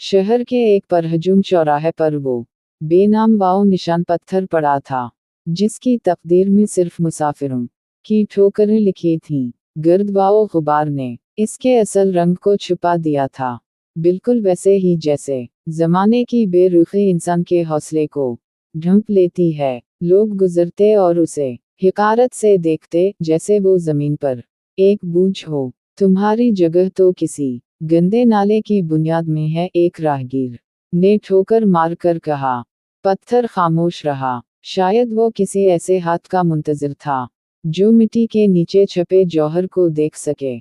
शहर के एक परहजूम चौराहे पर वो बेनाम वाओ निशान पत्थर पड़ा था, जिसकी तकदीर में सिर्फ मुसाफिरों की ठोकरें लिखी थीं। गर्द वाओ गुबार ने इसके असल रंग को छुपा दिया था, बिल्कुल वैसे ही जैसे जमाने की बेरुखी इंसान के हौसले को ढंप लेती है। लोग गुजरते और उसे हिकारत से देखते, जैसे वो जमीन पर एक बूझ हो। तुम्हारी जगह तो किसी गंदे नाले की बुनियाद में है, एक राहगीर ने ठोकर मारकर कहा। पत्थर खामोश रहा। शायद वो किसी ऐसे हाथ का मुंतजिर था जो मिट्टी के नीचे छपे जौहर को देख सके।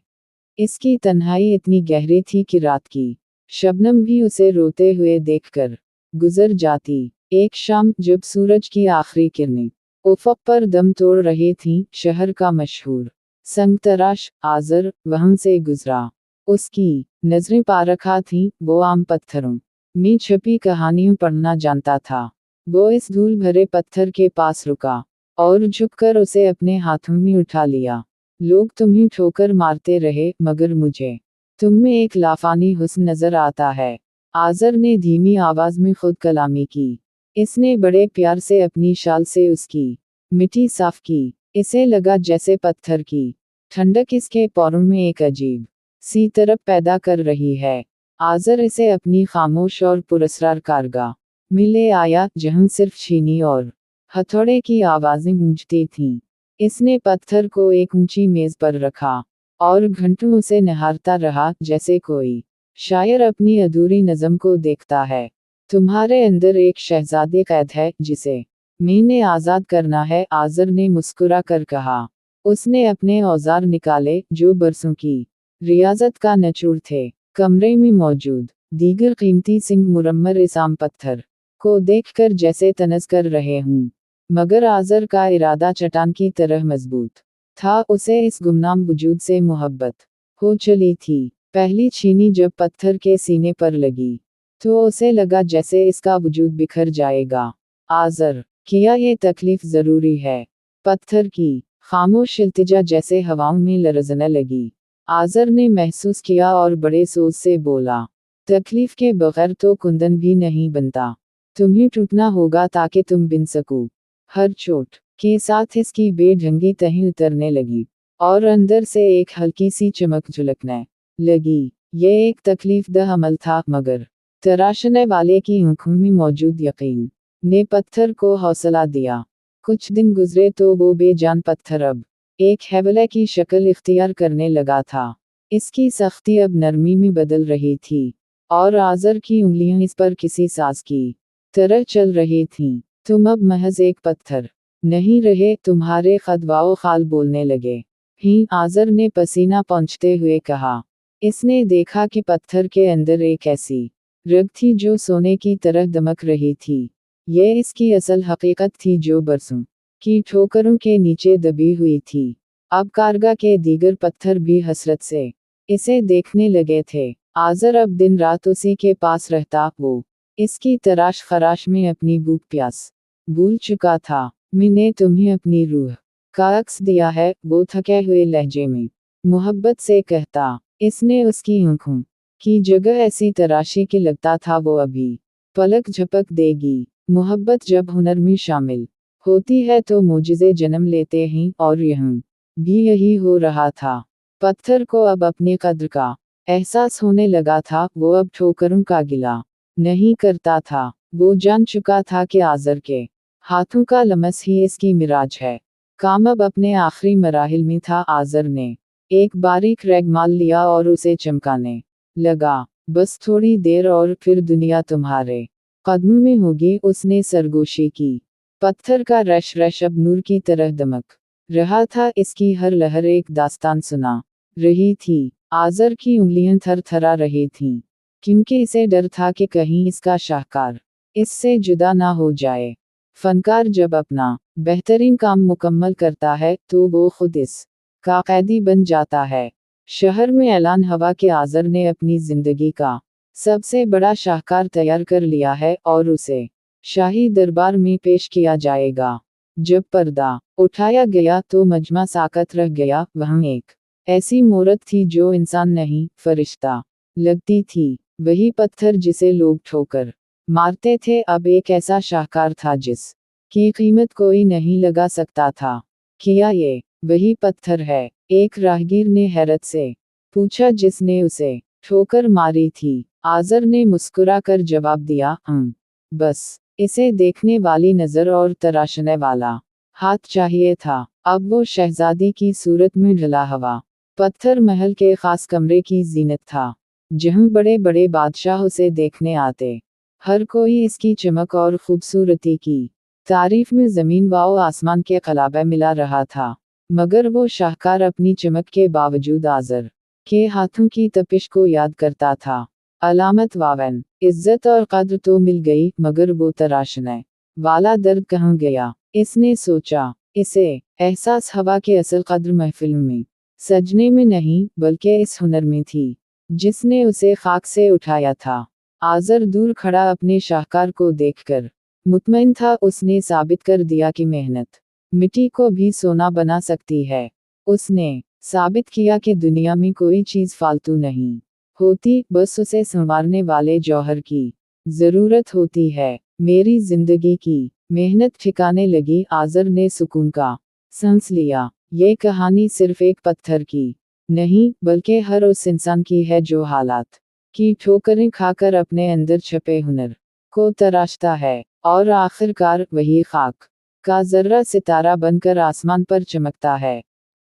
इसकी तन्हाई इतनी गहरी थी कि रात की शबनम भी उसे रोते हुए देखकर गुजर जाती। एक शाम जब सूरज की आखिरी किरणें उफ़क़ पर दम तोड़ रही थीं, शहर का मशहूर संगतराश आज़र वहां से गुजरा। उसकी नजरें पारखा थीं, वो आम पत्थरों में छपी कहानियां पढ़ना जानता था। वो इस धूल भरे पत्थर के पास रुका और झुककर उसे अपने हाथों में उठा लिया। लोग तुम्हें ठोकर मारते रहे, मगर मुझे तुम में एक लाफानी हुस्न नजर आता है। आज़र ने धीमी आवाज में खुद कलामी की। इसने बड़े प्यार से अपनी शाल से उसकी मिट्टी साफ की। इसे लगा जैसे पत्थर की ठंडक इसके पैरों में एक अजीब सी तरफ पैदा कर रही है। आज़र इसे अपनी खामोश और पुरस्कार कारगाह में ले आया, जहां सिर्फ छीनी और हथौड़े की आवाजें गूंजती थीं। इसने पत्थर को एक ऊंची मेज पर रखा और घंटों उसे निहारता रहा, जैसे कोई शायर अपनी अधूरी नज़म को देखता है। तुम्हारे अंदर एक शहजादी कैद है, जिसे मैंने आज़ाद करना है, आज़र ने मुस्कुरा कर कहा। उसने अपने औजार निकाले, जो बरसों की रियाजत का निचोड़ थे। कमरे में मौजूद दीगर कीमती सिंग मुरम्मर इस आम पत्थर को देखकर जैसे तनस कर रहे हूँ, मगर आज़र का इरादा चट्टान की तरह मजबूत था। उसे इस गुमनाम वजूद से मोहब्बत हो चली थी। पहली छीनी जब पत्थर के सीने पर लगी, तो उसे लगा जैसे इसका वजूद बिखर जाएगा। आज़र, क्या ये तकलीफ ज़रूरी है? पत्थर की खामोश इल्तिजा जैसे हवाओं में लरज़ने लगी। आज़र ने महसूस किया और बड़े सोच से बोला, तकलीफ के बगैर तो कुंदन भी नहीं बनता। तुम्हें टूटना होगा ताकि तुम बिन सको। हर चोट के साथ इसकी बेढंगी तहें उतरने लगी और अंदर से एक हल्की सी चमक झलकने लगी। ये एक तकलीफ दह अमल था, मगर तराशने वाले की आंखों में मौजूद यकीन ने पत्थर को हौसला दिया। कुछ दिन गुजरे तो वो बेजान पत्थर अब एक हैवले की शक्ल इख्तियार करने लगा था। इसकी सख्ती अब नरमी में बदल रही थी और आज़र की उंगलियां इस पर किसी साज की तरह चल रही थीं। तुम अब महज एक पत्थर नहीं रहे, तुम्हारे खदवाओ खाल बोलने लगे। ही आज़र ने पसीना पोंछते हुए कहा। इसने देखा कि पत्थर के अंदर एक ऐसी रग थी जो सोने की तरह दमक रही थी। ये इसकी असल हकीकत थी, जो बरसों की ठोकरों के नीचे दबी हुई थी। अब कारगा के दीगर पत्थर भी हसरत से इसे देखने लगे थे। आज़र अब दिन रात उसी के पास रहता। वो इसकी तराश खराश में अपनी भूख प्यास भूल चुका था। मैंने तुम्हें अपनी रूह का अक्स दिया है, वो थके हुए लहजे में मोहब्बत से कहता। इसने उसकी आंखों की जगह ऐसी तराशी कि लगता था वो अभी पलक झपक देगी। मोहब्बत जब हुनर में शामिल होती है तो मोजिज़े जन्म लेते हैं, और यहाँ भी यही हो रहा था। पत्थर को अब अपने कद्र का एहसास होने लगा था। वो अब ठोकरों का गिला नहीं करता था। वो जान चुका था कि आज़र के हाथों का लमस ही इसकी मिराज है। काम अब अपने आखिरी मराहिल में था। आज़र ने एक बारीक रैगमाल लिया और उसे चमकाने लगा। बस थोड़ी देर और फिर दुनिया तुम्हारे कदमों में होगी, उसने सरगोशी की। पत्थर का रश रश अब नूर की तरह दमक रहा था। इसकी हर लहर एक दास्तान सुना रही थी। आज़र की उंगलियां थर थरा रही थीं, क्योंकि इसे डर था कि कहीं इसका शाहकार इससे जुदा ना हो जाए। फनकार जब अपना बेहतरीन काम मुकम्मल करता है, तो वो खुद इस का कैदी बन जाता है। शहर में ऐलान हवा के आज़र ने अपनी जिंदगी का सबसे बड़ा शाहकार तैयार कर लिया है, और उसे शाही दरबार में पेश किया जाएगा। जब पर्दा उठाया गया तो मजमा साकत रह गया। वहाँ एक ऐसी मूरत थी जो इंसान नहीं, फरिश्ता लगती थी। वही पत्थर जिसे लोग ठोकर मारते थे अब एक ऐसा शाहकार था जिस की कीमत कोई नहीं लगा सकता था। किया ये वही पत्थर है? एक राहगीर ने हैरत से पूछा जिसने उसे ठोकर मारी थी। आज़र ने मुस्कुराकर जवाब दिया, बस इसे देखने वाली नज़र और तराशने वाला हाथ चाहिए था। अब वो शहजादी की सूरत में ढला हवा पत्थर महल के खास कमरे की जीनत था, जहाँ बड़े बड़े बादशाह उसे देखने आते। हर कोई इसकी चमक और खूबसूरती की तारीफ में ज़मीन व आसमान के क़लाबे मिला रहा था, मगर वो शाहकार अपनी चमक के बावजूद आज़र के हाथों की तपिश को याद करता था। अलामत वावन, इज्जत और कद्र तो मिल गई, मगर वो तराशने वाला दर्द कहाँ गया? इसने सोचा। इसे एहसास हवा के असल कद्र महफिल में सजने में नहीं, बल्कि इस हुनर में थी जिसने उसे खाक से उठाया था। आज़र दूर खड़ा अपने शाहकार को देखकर मुतमईन था। उसने साबित कर दिया कि मेहनत मिट्टी को भी सोना बना सकती है। उसने साबित किया कि दुनिया में कोई चीज़ फालतू नहीं होती, बस उसे संवारने वाले जौहर की ज़रूरत होती है। मेरी जिंदगी की मेहनत ठिकाने लगी। आज़र ने सुकून का सांस लिया। ये कहानी सिर्फ एक पत्थर की नहीं, बल्कि हर उस इंसान की है जो हालात की ठोकरें खाकर अपने अंदर छपे हुनर को तराशता है, और आखिरकार वही खाक का जर्रा सितारा बनकर आसमान पर चमकता है।